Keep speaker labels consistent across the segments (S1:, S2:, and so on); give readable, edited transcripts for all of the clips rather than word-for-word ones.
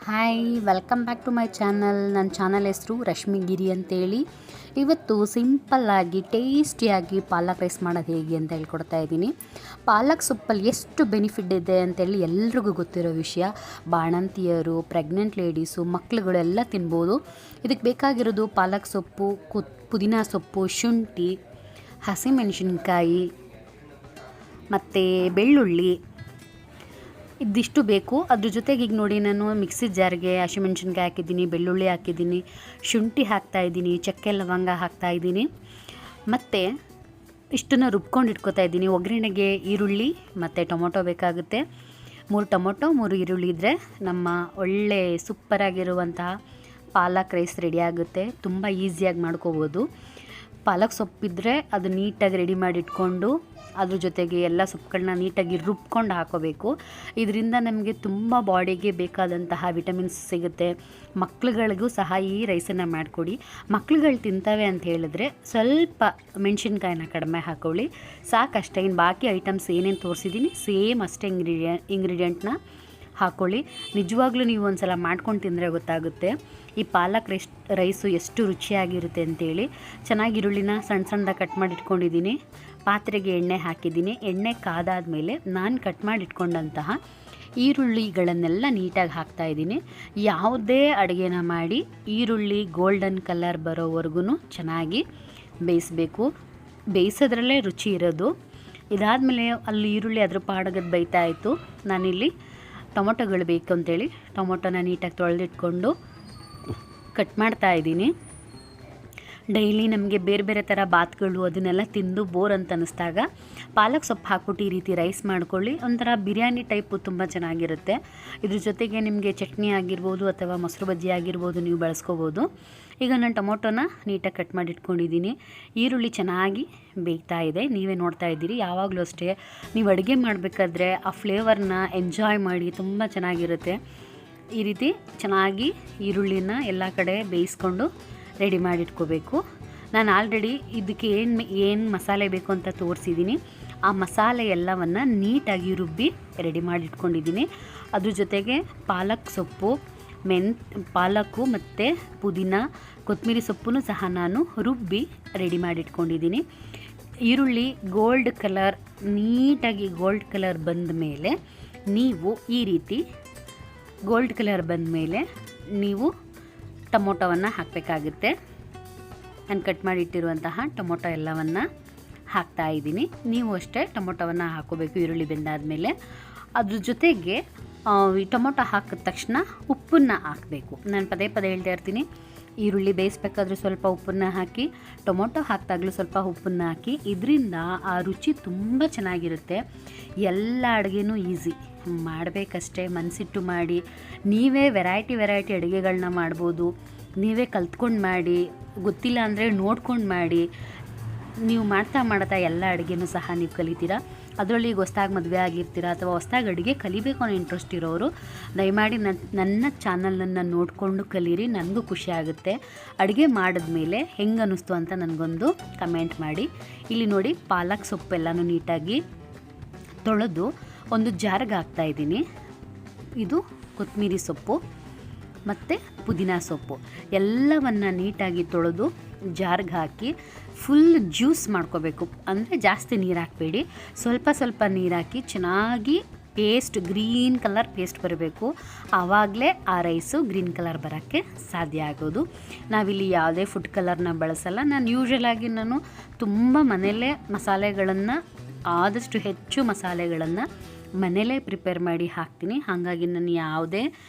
S1: Hi welcome back to my channel. ನನ್ನ channel ಹೆಸರು ರಶ್ಮಿ ಗಿರಿ ಅಂತೇಳಿ. ಇವತ್ತು ಸಿಂಪಲ್ಲಾಗಿ ಟೇಸ್ಟಿಯಾಗಿ ಪಾಲಕ್ ರೈಸ್ ಮಾಡೋದು ಹೇಗೆ ಅಂತ ಹೇಳ್ಕೊಡ್ತಾ ಇದ್ದೀನಿ. ಪಾಲಕ್ ಸೊಪ್ಪಲ್ಲಿ ಎಷ್ಟು ಬೆನಿಫಿಟ್ ಇದೆ ಅಂತೇಳಿ ಎಲ್ರಿಗೂ ಗೊತ್ತಿರೋ ವಿಷಯ. ಬಾಣಂತಿಯರು, ಪ್ರೆಗ್ನೆಂಟ್ ಲೇಡೀಸು, ಮಕ್ಕಳುಗಳೆಲ್ಲ ತಿನ್ಬೋದು. ಇದಕ್ಕೆ ಬೇಕಾಗಿರೋದು ಪಾಲಕ್ ಸೊಪ್ಪು, ಪುದೀನ ಸೊಪ್ಪು, ಶುಂಠಿ, ಹಸಿಮೆಣಸಿನ್ಕಾಯಿ ಮತ್ತು ಬೆಳ್ಳುಳ್ಳಿ, ಇದಿಷ್ಟು ಬೇಕು. ಅದ್ರ ಜೊತೆಗೆ ಈಗ ನೋಡಿ, ನಾನು ಮಿಕ್ಸಿ ಜಾರ್ಗೆ ಹಸಿಮೆಣ್ಸಿನ್ಕಾಯಿ ಹಾಕಿದ್ದೀನಿ, ಬೆಳ್ಳುಳ್ಳಿ ಹಾಕಿದ್ದೀನಿ, ಶುಂಠಿ ಹಾಕ್ತಾಯಿದ್ದೀನಿ, ಚಕ್ಕೆ ಲವಂಗ ಹಾಕ್ತಾಯಿದ್ದೀನಿ. ಮತ್ತು ಇಷ್ಟನ್ನು ರುಬ್ಕೊಂಡು ಇಟ್ಕೊತಾ ಇದ್ದೀನಿ. ಒಗ್ಗರಣೆಗೆ ಈರುಳ್ಳಿ ಮತ್ತು ಟೊಮೊಟೊ ಬೇಕಾಗುತ್ತೆ. 3 ಟೊಮೊಟೊ 3 ಈರುಳ್ಳಿ ಇದ್ದರೆ ನಮ್ಮ ಒಳ್ಳೆ ಸೂಪರಾಗಿರುವಂತಹ ಪಾಲಕ್ ರೈಸ್ ರೆಡಿ ಆಗುತ್ತೆ. ತುಂಬ ಈಸಿಯಾಗಿ ಮಾಡ್ಕೋಬೋದು. ಪಾಲಕ್ ಸೊಪ್ಪಿದ್ದರೆ ಅದು ನೀಟಾಗಿ ರೆಡಿ ಮಾಡಿ ಇಟ್ಕೊಂಡು ಅದ್ರ ಜೊತೆಗೆ ಎಲ್ಲ ಸೊಪ್ಪುಗಳನ್ನ ನೀಟಾಗಿ ರುಬ್ಕೊಂಡು ಹಾಕೋಬೇಕು. ಇದರಿಂದ ನಮಗೆ ತುಂಬ ಬಾಡಿಗೆ ಬೇಕಾದಂತಹ ವಿಟಮಿನ್ಸ್ ಸಿಗುತ್ತೆ. ಮಕ್ಳುಗಳಿಗೂ ಸಹ ಈ ರೈಸನ್ನು ಮಾಡಿಕೊಡಿ. ಮಕ್ಳುಗಳು ತಿಂತವೆ ಅಂತ ಹೇಳಿದ್ರೆ ಸ್ವಲ್ಪ ಮೆಣಸಿನ್ಕಾಯಿನ ಕಡಿಮೆ ಹಾಕೊಳ್ಳಿ, ಸಾಕಷ್ಟೇ. ಇನ್ನು ಬಾಕಿ ಐಟಮ್ಸ್ ಏನೇನು ತೋರಿಸಿದ್ದೀನಿ ಸೇಮ್ ಅಷ್ಟೇ ಇಂಗ್ರೀಡಿಯೆಂಟ್ನ ಹಾಕ್ಕೊಳ್ಳಿ. ನಿಜವಾಗ್ಲೂ ನೀವು ಒಂದು ಸಲ ಮಾಡ್ಕೊಂಡು ತಿಂದರೆ ಗೊತ್ತಾಗುತ್ತೆ ಈ ಪಾಲಕ್ ರೈಸು ಎಷ್ಟು ರುಚಿಯಾಗಿರುತ್ತೆ ಅಂತೇಳಿ. ಚೆನ್ನಾಗಿ ಈರುಳ್ಳಿನ ಸಣ್ಣ ಸಣ್ಣದಾಗಿ ಕಟ್ ಮಾಡಿ ಇಟ್ಕೊಂಡಿದ್ದೀನಿ. ಪಾತ್ರೆಗೆ ಎಣ್ಣೆ ಹಾಕಿದ್ದೀನಿ. ಎಣ್ಣೆ ಕಾದಾದಮೇಲೆ ನಾನು ಕಟ್ ಮಾಡಿ ಇಟ್ಕೊಂಡಂತಹ ಈರುಳ್ಳಿಗಳನ್ನೆಲ್ಲ ನೀಟಾಗಿ ಹಾಕ್ತಾಯಿದ್ದೀನಿ. ಯಾವುದೇ ಅಡುಗೆನ ಮಾಡಿ ಈರುಳ್ಳಿ ಗೋಲ್ಡನ್ ಕಲರ್ ಬರೋವರೆಗೂ ಚೆನ್ನಾಗಿ ಬೇಯಿಸಬೇಕು. ಬೇಯಿಸೋದ್ರಲ್ಲೇ ರುಚಿ ಇರೋದು. ಇದಾದಮೇಲೆ ಅಲ್ಲಿ ಈರುಳ್ಳಿ ಅದ್ರ ಪಾಡಗದ್ದು ಬೇಯ್ತಾ ಇತ್ತು. ನಾನಿಲ್ಲಿ ಟೊಮೊಟೊಗಳು ಬೇಕು ಅಂತೇಳಿ ಟೊಮೊಟೊನ ನೀಟಾಗಿ ತೊಳೆದಿಟ್ಕೊಂಡು ಕಟ್ ಮಾಡ್ತಾಯಿದ್ದೀನಿ. ಡೈಲಿ ನಮಗೆ ಬೇರೆ ಬೇರೆ ಥರ ಬಾತ್ಗಳು ಅದನ್ನೆಲ್ಲ ತಿಂದು ಬೋರ್ ಅಂತ ಅನ್ನಿಸ್ದಾಗ ಪಾಲಕ್ ಸೊಪ್ಪು ಹಾಕ್ಬಿಟ್ಟು ಈ ರೀತಿ ರೈಸ್ ಮಾಡ್ಕೊಳ್ಳಿ. ಒಂಥರ ಬಿರಿಯಾನಿ ಟೈಪು ತುಂಬ ಚೆನ್ನಾಗಿರುತ್ತೆ. ಇದ್ರ ಜೊತೆಗೆ ನಿಮಗೆ ಚಟ್ನಿ ಆಗಿರ್ಬೋದು ಅಥವಾ ಮೊಸರು ಬಜ್ಜಿ ಆಗಿರ್ಬೋದು ನೀವು ಬಳಸ್ಕೋಬೋದು. ಈಗ ನಾನು ಟೊಮೊಟೊನ ನೀಟಾಗಿ ಕಟ್ ಮಾಡಿ ಇಟ್ಕೊಂಡಿದ್ದೀನಿ. ಈರುಳ್ಳಿ ಚೆನ್ನಾಗಿ ಬೇಯ್ತಾ ಇದೆ, ನೀವೇ ನೋಡ್ತಾ ಇದ್ದೀರಿ. ಯಾವಾಗಲೂ ಅಷ್ಟೇ ನೀವು ಅಡುಗೆ ಮಾಡಬೇಕಾದ್ರೆ ಆ ಫ್ಲೇವರ್ನ ಎಂಜಾಯ್ ಮಾಡಿ, ತುಂಬ ಚೆನ್ನಾಗಿರುತ್ತೆ. ಈ ರೀತಿ ಚೆನ್ನಾಗಿ ಈರುಳ್ಳಿನ ಎಲ್ಲ ಕಡೆ ಬೇಯಿಸ್ಕೊಂಡು ರೆಡಿ ಮಾಡಿಟ್ಕೋಬೇಕು. ನಾನು ಆಲ್ರೆಡಿ ಇದಕ್ಕೆ ಏನು ಮಸಾಲೆ ಬೇಕು ಅಂತ ತೋರಿಸಿದ್ದೀನಿ. ಆ ಮಸಾಲೆ ಎಲ್ಲವನ್ನು ನೀಟಾಗಿ ರುಬ್ಬಿ ರೆಡಿ ಮಾಡಿಟ್ಕೊಂಡಿದ್ದೀನಿ. ಅದ್ರ ಜೊತೆಗೆ ಪಾಲಕ್ ಸೊಪ್ಪು, ಪಾಲಕ್ಕು ಮತ್ತು ಪುದೀನ, ಕೊತ್ತಂಬರಿ ಸೊಪ್ಪು ಸಹ ನಾನು ರುಬ್ಬಿ ರೆಡಿ ಮಾಡಿಟ್ಕೊಂಡಿದ್ದೀನಿ. ಈರುಳ್ಳಿ ನೀಟಾಗಿ ಗೋಲ್ಡ್ ಕಲರ್ ಬಂದ ಮೇಲೆ ನೀವು ಟೊಮೊಟೊವನ್ನು ಹಾಕಬೇಕಾಗುತ್ತೆ. ನಾನು ಕಟ್ ಮಾಡಿ ಇಟ್ಟಿರುವಂತಹ ಟೊಮೊಟೊ ಎಲ್ಲವನ್ನು ಹಾಕ್ತಾಯಿದ್ದೀನಿ. ನೀವು ಅಷ್ಟೇ ಟೊಮೊಟೊವನ್ನು ಹಾಕೋಬೇಕು ಈರುಳ್ಳಿ ಬೆಂದಾದಮೇಲೆ. ಅದ್ರ ಜೊತೆಗೆ ಈ ಟೊಮೊಟೊ ಹಾಕಿದ ತಕ್ಷಣ ಉಪ್ಪನ್ನು ಹಾಕಬೇಕು. ನಾನು ಪದೇ ಪದೇ ಹೇಳ್ತಾ ಇರ್ತೀನಿ, ಈರುಳ್ಳಿ ಬೇಯಿಸ್ಬೇಕಾದ್ರೂ ಸ್ವಲ್ಪ ಉಪ್ಪನ್ನು ಹಾಕಿ, ಟೊಮೊಟೊ ಹಾಕಿದಾಗಲೂ ಸ್ವಲ್ಪ ಉಪ್ಪನ್ನು ಹಾಕಿ. ಇದರಿಂದ ಆ ರುಚಿ ತುಂಬ ಚೆನ್ನಾಗಿರುತ್ತೆ. ಎಲ್ಲ ಅಡುಗೆನೂ ಈಸಿ, ಮಾಡಬೇಕಷ್ಟೇ, ಮನಸ್ಸಿಟ್ಟು ಮಾಡಿ. ನೀವೇ ವೆರೈಟಿ ಅಡುಗೆಗಳನ್ನ ಮಾಡ್ಬೋದು. ನೀವೇ ಕಲ್ತ್ಕೊಂಡು ಮಾಡಿ, ಗೊತ್ತಿಲ್ಲ ಅಂದರೆ ನೋಡ್ಕೊಂಡು ಮಾಡಿ. ನೀವು ಮಾಡ್ತಾ ಎಲ್ಲ ಅಡುಗೆನೂ ಸಹ ನೀವು ಕಲಿತೀರಾ. ಅದರಲ್ಲಿ ಈಗ ಹೊಸ್ದಾಗಿ ಮದುವೆ ಆಗಿರ್ತೀರ ಅಥವಾ ಹೊಸ್ದಾಗಿ ಅಡುಗೆ ಕಲಿಬೇಕು ಅನ್ನೋ ಇಂಟ್ರೆಸ್ಟ್ ಇರೋರು ದಯಮಾಡಿ ನನ್ನ ಚಾನಲನ್ನು ನೋಡಿಕೊಂಡು ಕಲೀರಿ. ನನಗೂ ಖುಷಿ ಆಗುತ್ತೆ. ಅಡುಗೆ ಮಾಡಿದ್ಮೇಲೆ ಹೆಂಗೆ ಅನ್ನಿಸ್ತು ಅಂತ ನನಗೊಂದು ಕಮೆಂಟ್ ಮಾಡಿ. ಇಲ್ಲಿ ನೋಡಿ, ಪಾಲಕ್ ಸೊಪ್ಪೆಲ್ಲನೂ ನೀಟಾಗಿ ತೊಳೆದು ಒಂದು ಜಾರ್ಗೆ ಹಾಕ್ತಾಯಿದ್ದೀನಿ. ಇದು ಕೊತ್ತಂಬರಿ ಸೊಪ್ಪು ಮತ್ತು ಪುದೀನ ಸೊಪ್ಪು ಎಲ್ಲವನ್ನು ನೀಟಾಗಿ ತೊಳೆದು ಜಾರ್ಗೆ ಹಾಕಿ ಫುಲ್ ಜ್ಯೂಸ್ ಮಾಡ್ಕೋಬೇಕು. ಅಂದರೆ ಜಾಸ್ತಿ ನೀರು ಹಾಕಬೇಡಿ, ಸ್ವಲ್ಪ ನೀರು ಹಾಕಿ ಚೆನ್ನಾಗಿ ಗ್ರೀನ್ ಕಲರ್ ಪೇಸ್ಟ್ ಬರಬೇಕು. ಆವಾಗಲೇ ಆ ರೈಸು ಗ್ರೀನ್ ಕಲರ್ ಬರೋಕ್ಕೆ ಸಾಧ್ಯ ಆಗೋದು. ನಾವಿಲ್ಲಿ ಯಾವುದೇ ಫುಡ್ ಕಲರ್ನ ಬಳಸಲ್ಲ. ನಾನು ತುಂಬ ಮನೆಯಲ್ಲೇ ಮಸಾಲೆಗಳನ್ನು, ಆದಷ್ಟು ಹೆಚ್ಚು ಮಸಾಲೆಗಳನ್ನು ಮನೇಲೇ ಪ್ರಿಪೇರ್ ಮಾಡಿ ಹಾಕ್ತೀನಿ. ಹಾಗಾಗಿ ನಾನು ಯಾವುದೇ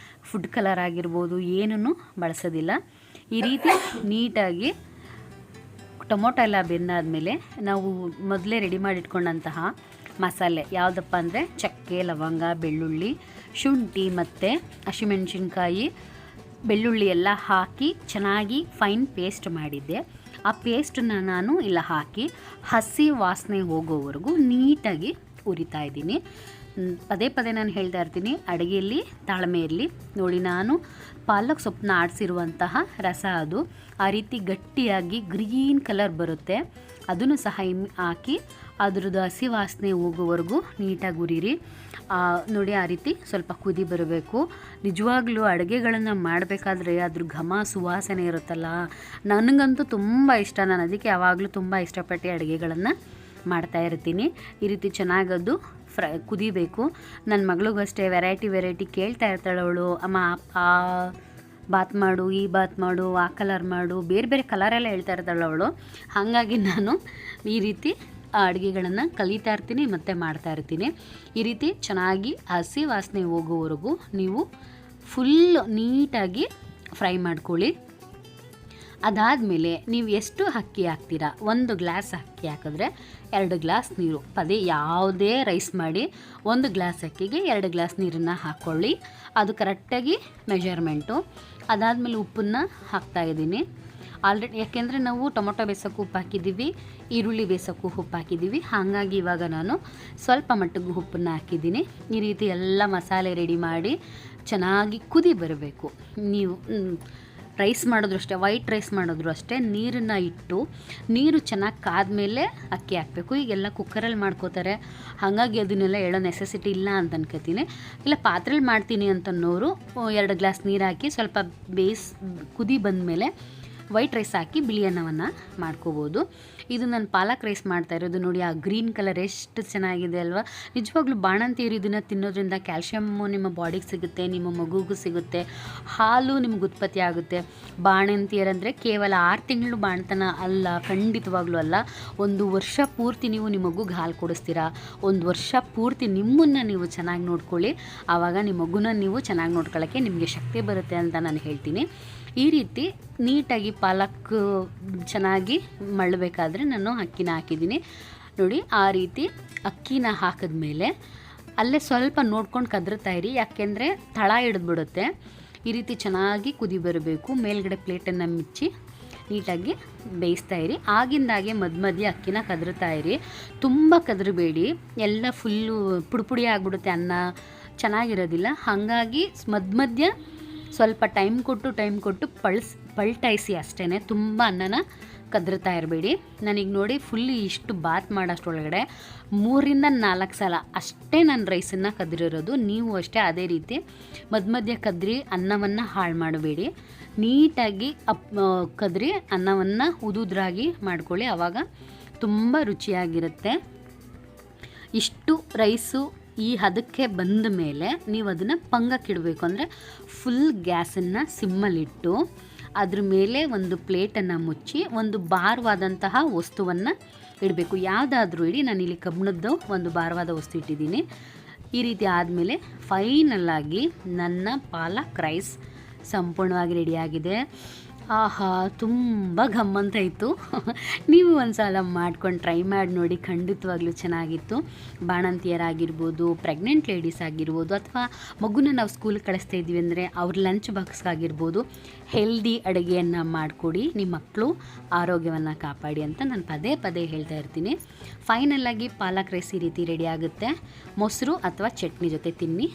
S1: ಫುಡ್ ಕಲರ್ ಆಗಿರ್ಬೋದು ಏನೂ ಬಳಸೋದಿಲ್ಲ. ಈ ರೀತಿ ನೀಟಾಗಿ ಟೊಮೊಟೊ ಎಲ್ಲ ಬೆಂದಾದಮೇಲೆ ನಾವು ಮೊದಲೇ ರೆಡಿ ಮಾಡಿಟ್ಕೊಂಡಂತಹ ಮಸಾಲೆ ಯಾವುದಪ್ಪ ಅಂದರೆ ಚಕ್ಕೆ, ಲವಂಗ, ಬೆಳ್ಳುಳ್ಳಿ, ಶುಂಠಿ ಮತ್ತು ಹಸಿಮೆಣಸಿನ್ಕಾಯಿ, ಬೆಳ್ಳುಳ್ಳಿ ಎಲ್ಲ ಹಾಕಿ ಚೆನ್ನಾಗಿ ಫೈನ್ ಪೇಸ್ಟ್ ಮಾಡಿದ್ದೆ. ಆ ಪೇಸ್ಟನ್ನು ನಾನು ಇಲ್ಲ ಹಾಕಿ ಹಸಿ ವಾಸನೆ ಹೋಗೋವರೆಗೂ ನೀಟಾಗಿ ಉರಿತಾ ಇದ್ದೀನಿ. ಪದೇ ನಾನು ಹೇಳ್ತಾ ಇರ್ತೀನಿ, ಅಡುಗೆಯಲ್ಲಿ ತಾಳ್ಮೆ ಇರಲಿ. ನೋಡಿ, ನಾನು ಪಾಲಕ್ ಸೊಪ್ಪನ್ನ ಆಡಿಸಿರುವಂತಹ ರಸ ಅದು ಆ ರೀತಿ ಗಟ್ಟಿಯಾಗಿ ಗ್ರೀನ್ ಕಲರ್ ಬರುತ್ತೆ. ಅದನ್ನು ಸಹ ಹಾಕಿ ಅದ್ರದ್ದು ಹಸಿ ವಾಸನೆ ಹೋಗೋವರೆಗೂ ನೀಟಾಗಿ ಉರಿರಿ. ನೋಡಿ ಆ ರೀತಿ ಸ್ವಲ್ಪ ಕುದಿ ಬರಬೇಕು. ನಿಜವಾಗ್ಲೂ ಅಡುಗೆಗಳನ್ನು ಮಾಡಬೇಕಾದ್ರೆ ಅದ್ರ ಘಮ ಸುವಾಸನೆ ಇರುತ್ತಲ್ಲ, ನನಗಂತೂ ತುಂಬ ಇಷ್ಟ. ನಾನು ಅದಕ್ಕೆ ಯಾವಾಗಲೂ ತುಂಬ ಇಷ್ಟಪಟ್ಟು ಅಡುಗೆಗಳನ್ನು ಮಾಡ್ತಾ ಇರ್ತೀನಿ. ಈ ರೀತಿ ಚೆನ್ನಾಗದು ಕುದಿಬೇಕು. ನನ್ನ ಮಗಳಿಗೂ ಅಷ್ಟೇ ವೆರೈಟಿ ಕೇಳ್ತಾ ಇರ್ತಾಳೆ ಅವಳು, ಅಮ್ಮ ಆ ಬಾತ್ ಮಾಡು, ಈ ಬಾತ್ ಮಾಡು, ಆ ಕಲರ್ ಮಾಡು, ಬೇರೆ ಬೇರೆ ಕಲರೆಲ್ಲ ಹೇಳ್ತಾ ಇರ್ತಾಳೆ ಅವಳು. ಹಾಗಾಗಿ ನಾನು ಈ ರೀತಿ ಅಡುಗೆಗಳನ್ನು ಕಲಿತಾ ಇರ್ತೀನಿ ಮತ್ತು ಮಾಡ್ತಾ ಇರ್ತೀನಿ. ಈ ರೀತಿ ಚೆನ್ನಾಗಿ ಹಸಿ ವಾಸನೆ ಹೋಗೋವರೆಗೂ ನೀವು ಫುಲ್ ನೀಟಾಗಿ ಫ್ರೈ ಮಾಡ್ಕೊಳ್ಳಿ. ಅದಾದಮೇಲೆ ನೀವು ಎಷ್ಟು ಅಕ್ಕಿ ಹಾಕ್ತೀರಾ, 1 ಗ್ಲಾಸ್ ಅಕ್ಕಿ ಹಾಕಿದ್ರೆ 2 ಗ್ಲಾಸ್ ನೀರು. ಪದೇ ಯಾವುದೇ ರೈಸ್ ಮಾಡಿ 1 ಗ್ಲಾಸ್ ಅಕ್ಕಿಗೆ 2 ಗ್ಲಾಸ್ ನೀರನ್ನು ಹಾಕ್ಕೊಳ್ಳಿ. ಅದು ಕರೆಕ್ಟಾಗಿ ಮೆಜರ್ಮೆಂಟು. ಅದಾದಮೇಲೆ ಉಪ್ಪನ್ನು ಹಾಕ್ತಾಯಿದ್ದೀನಿ ಆಲ್ರೆಡಿ, ಯಾಕೆಂದರೆ ನಾವು ಟೊಮೊಟೊ ಬೇಯಿಸೋಕ್ಕೂ ಉಪ್ಪು ಹಾಕಿದ್ದೀವಿ, ಈರುಳ್ಳಿ ಬೇಯಿಸೋಕ್ಕೂ ಉಪ್ಪು ಹಾಕಿದ್ದೀವಿ. ಹಾಗಾಗಿ ಇವಾಗ ನಾನು ಸ್ವಲ್ಪ ಮಟ್ಟಿಗೆ ಉಪ್ಪನ್ನು ಹಾಕಿದ್ದೀನಿ. ಈ ರೀತಿ ಎಲ್ಲ ಮಸಾಲೆ ರೆಡಿ ಮಾಡಿ ಚೆನ್ನಾಗಿ ಕುದಿ ಬರಬೇಕು. ನೀವು ರೈಸ್ ಮಾಡಿದ್ರು ಅಷ್ಟೇ, ವೈಟ್ ರೈಸ್ ಮಾಡಿದ್ರು ಅಷ್ಟೇ, ನೀರನ್ನು ಇಟ್ಟು ನೀರು ಚೆನ್ನಾಗಿ ಕಾದ್ಮೇಲೆ ಅಕ್ಕಿ ಹಾಕಬೇಕು. ಈಗೆಲ್ಲ ಕುಕ್ಕರಲ್ಲಿ ಮಾಡ್ಕೋತಾರೆ, ಹಾಗಾಗಿ ಅದನ್ನೆಲ್ಲ ಹೇಳೋ ನೆಸೆಸಿಟಿ ಇಲ್ಲ ಅಂತ ಅನ್ಕೋತೀನಿ. ಇಲ್ಲ ಪಾತ್ರೆಯಲ್ಲಿ ಮಾಡ್ತೀನಿ ಅಂತನ್ನೋರು 2 ಗ್ಲಾಸ್ ನೀರು ಹಾಕಿ ಸ್ವಲ್ಪ ಕುದಿ ಬಂದಮೇಲೆ ವೈಟ್ ರೈಸ್ ಹಾಕಿ ಬಿಳಿ ಅನ್ನವನ್ನು ಮಾಡ್ಕೋಬೋದು. ಇದು ನಾನು ಪಾಲಕ್ ರೈಸ್ ಮಾಡ್ತಾ ಇರೋದು. ನೋಡಿ ಆ ಗ್ರೀನ್ ಕಲರ್ ಎಷ್ಟು ಚೆನ್ನಾಗಿದೆ ಅಲ್ವಾ. ನಿಜವಾಗ್ಲೂ ಬಾಣಂತಿಯರು ಇದನ್ನು ತಿನ್ನೋದ್ರಿಂದ ಕ್ಯಾಲ್ಶಿಯಮ್ಮು ನಿಮ್ಮ ಬಾಡಿಗೆ ಸಿಗುತ್ತೆ, ನಿಮ್ಮ ಮಗುಗೂ ಸಿಗುತ್ತೆ, ಹಾಲು ನಿಮ್ಗೆ ಉತ್ಪತ್ತಿ ಆಗುತ್ತೆ. ಬಾಣಂತಿಯರಂದರೆ ಕೇವಲ 6 ತಿಂಗಳು ಬಾಣತನ ಅಲ್ಲ, ಖಂಡಿತವಾಗ್ಲೂ ಅಲ್ಲ. 1 ವರ್ಷ ಪೂರ್ತಿ ನೀವು ನಿಮ್ಮ ಮಗುಗೆ ಹಾಲು ಕೊಡಿಸ್ತೀರಾ. 1 ವರ್ಷ ಪೂರ್ತಿ ನಿಮ್ಮನ್ನು ನೀವು ಚೆನ್ನಾಗಿ ನೋಡ್ಕೊಳ್ಳಿ. ಆವಾಗ ನಿಮ್ಮ ಮಗುನ ನೀವು ಚೆನ್ನಾಗಿ ನೋಡ್ಕೊಳ್ಳೋಕ್ಕೆ ನಿಮಗೆ ಶಕ್ತಿ ಬರುತ್ತೆ ಅಂತ ನಾನು ಹೇಳ್ತೀನಿ. ಈ ರೀತಿ ನೀಟಾಗಿ ಪಾಲಕ್ ಚೆನ್ನಾಗಿ ಮಳ್ಳಬೇಕಾದ್ರೆ ನಾನು ಅಕ್ಕಿನ ಹಾಕಿದ್ದೀನಿ. ನೋಡಿ ಆ ರೀತಿ ಅಕ್ಕಿನ ಹಾಕಿದ್ಮೇಲೆ ಅಲ್ಲೇ ಸ್ವಲ್ಪ ನೋಡ್ಕೊಂಡು ಕದ್ರತಾ ಇರಿ, ಯಾಕೆಂದರೆ ತಳ ಹಿಡಿದ್ಬಿಡುತ್ತೆ. ಈ ರೀತಿ ಚೆನ್ನಾಗಿ ಕುದಿ ಬರಬೇಕು. ಮೇಲ್ಗಡೆ ಪ್ಲೇಟನ್ನು ಮುಚ್ಚಿ ನೀಟಾಗಿ ಬೇಯಿಸ್ತಾ ಇರಿ. ಆಗಿಂದಾಗೆ ಮಧ್ಯ ಅಕ್ಕಿನ ಕದ್ರತಾ ಇರಿ, ತುಂಬ ಕದ್ರಬೇಡಿ. ಎಲ್ಲ ಫುಲ್ಲು ಪುಡಿ ಆಗಿಬಿಡುತ್ತೆ, ಅನ್ನ ಚೆನ್ನಾಗಿರೋದಿಲ್ಲ. ಹಾಗಾಗಿ ಮಧ್ಯ ಸ್ವಲ್ಪ ಟೈಮ್ ಕೊಟ್ಟು ಪಲ್ಟಾಯಿಸಿ ಅಷ್ಟೇ, ತುಂಬ ಅನ್ನನ ಕದ್ರತಾ ಇರಬೇಡಿ. ನನಗೆ ನೋಡಿ ಫುಲ್ ಇಷ್ಟು ಬಾತ್ ಮಾಡೋಷ್ಟೊಳಗಡೆ 3ರಿಂದ 4 ಸಲ ಅಷ್ಟೇ ನಾನು ರೈಸನ್ನು ಕದ್ರಿರೋದು. ನೀವು ಅಷ್ಟೇ ಅದೇ ರೀತಿ ಮಧ್ಯ ಕದ್ರಿ ಅನ್ನವನ್ನು ಹಾಳು ಮಾಡಬೇಡಿ. ನೀಟಾಗಿ ಕದ್ರಿ ಅನ್ನವನ್ನು ಉದುದ್ರಾಗಿ ಮಾಡ್ಕೊಳ್ಳಿ, ಆವಾಗ ತುಂಬ ರುಚಿಯಾಗಿರುತ್ತೆ. ಇಷ್ಟು ರೈಸು ಈ ಹದಕ್ಕೆ ಬಂದ ಮೇಲೆ ನೀವು ಅದನ್ನು ಪಂಗಕ್ಕಿಡಬೇಕು. ಅಂದರೆ ಫುಲ್ ಗ್ಯಾಸನ್ನು ಸಿಮ್ಮಲ್ಲಿಟ್ಟು ಅದ್ರ ಮೇಲೆ ಒಂದು ಪ್ಲೇಟನ್ನು ಮುಚ್ಚಿ ಒಂದು ಭಾರವಾದಂತಹ ವಸ್ತುವನ್ನು ಇಡಬೇಕು. ಯಾವುದಾದ್ರೂ ಇಡಿ, ನಾನಿಲ್ಲಿ ಕಬ್ಬಿಣದ್ದು ಒಂದು ಭಾರವಾದ ವಸ್ತು ಇಟ್ಟಿದ್ದೀನಿ. ಈ ರೀತಿ ಆದಮೇಲೆ ಫೈನಲ್ಲಾಗಿ ನನ್ನ ಪಾಲಕ್ ರೈಸ್ ಸಂಪೂರ್ಣವಾಗಿ ರೆಡಿಯಾಗಿದೆ. ಆಹಾ, ತುಂಬ ಗಮ್ಮಂತ ಇತ್ತು. ನೀವು ಒಂದು ಸಲ ಮಾಡ್ಕೊಂಡು ಟ್ರೈ ಮಾಡಿ ನೋಡಿ, ಖಂಡಿತವಾಗ್ಲೂ ಚೆನ್ನಾಗಿತ್ತು. ಬಾಣಂತಿಯರಾಗಿರ್ಬೋದು, ಪ್ರೆಗ್ನೆಂಟ್ ಲೇಡೀಸ್ ಆಗಿರ್ಬೋದು, ಅಥವಾ ಮಗುನ ನಾವು ಸ್ಕೂಲಿಗೆ ಕಳಿಸ್ತಾ ಇದ್ದೀವಿ ಅಂದರೆ ಅವ್ರ ಲಂಚ್ ಬಾಕ್ಸ್ಗಾಗಿರ್ಬೋದು, ಹೆಲ್ದಿ ಅಡುಗೆಯನ್ನು ಮಾಡಿಕೊಡಿ, ನಿಮ್ಮ ಮಕ್ಕಳು ಆರೋಗ್ಯವನ್ನು ಕಾಪಾಡಿ ಅಂತ ನಾನು ಪದೇ ಹೇಳ್ತಾ ಇರ್ತೀನಿ. ಫೈನಲ್ಲಾಗಿ ಪಾಲಕ್ ರೈಸ್ ಈ ರೀತಿ ರೆಡಿ ಆಗುತ್ತೆ. ಮೊಸರು ಅಥವಾ ಚಟ್ನಿ ಜೊತೆ ತಿನ್ನಿ.